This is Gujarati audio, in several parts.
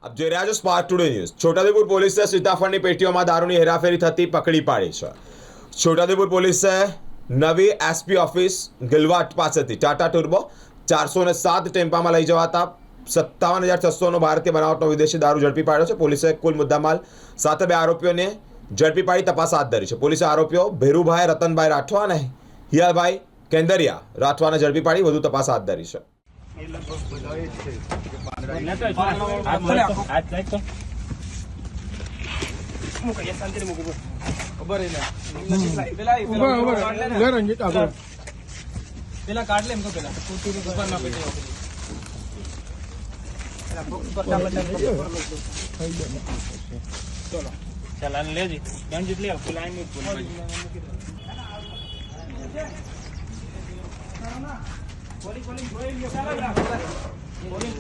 આપ જોઈ રહ્યા છો સ્પાર્ક ટુડે ન્યૂઝ। છોટાઉદેપુર પોલીસે સીતાફળની પેટીઓમાં દારૂની હેરાફેરી થતી પકડી પાડી છે। છોટાઉદેપુર પોલીસે નવી એસપી ઓફિસ ગિલવાટ પાસેથી ટાટા ટર્બો 407 ટેમ્પામાં લઈ જવાતા 57,600નો ભારતીય બનાવટનો વિદેશી દારૂ ઝડપી પાડ્યો છે। પોલીસે કુલ મુદ્દામાલ સાથે 2 આરોપીઓને ઝડપી પાડી તપાસ હાથ ધરી છે। પોલીસે આરોપીઓ ભેરુભાઈ રતનભાઈ રાઠવા અને હિયાભાઈ કેન્દરિયા રાઠવાને ઝડપી પાડી વધુ તપાસ હાથ ધરી છે। चलान ले जी जितली लाइन में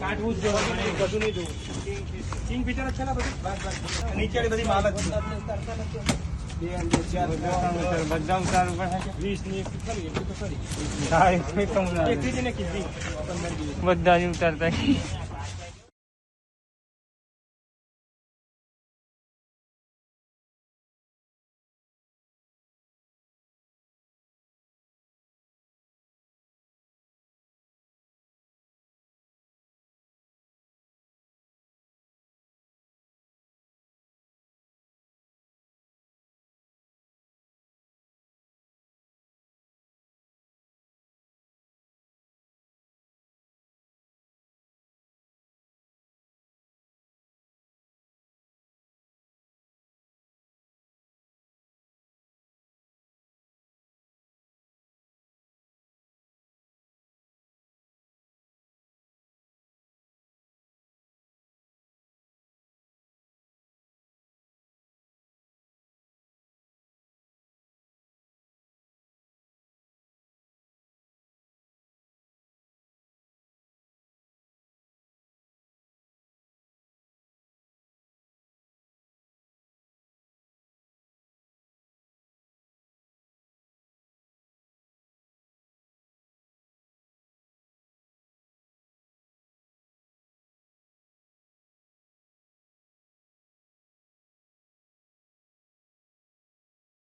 काटવું જ જોઈએ કશું નહીં જોવું કિંગ ફિશર જ છે ને બધી નીચેની બધી માલ જ બધા ઉતાર ઉપર 20 ની ખરી એટલું તો ખરી હા એક જ ને કીધી બધા જ ઉતારતા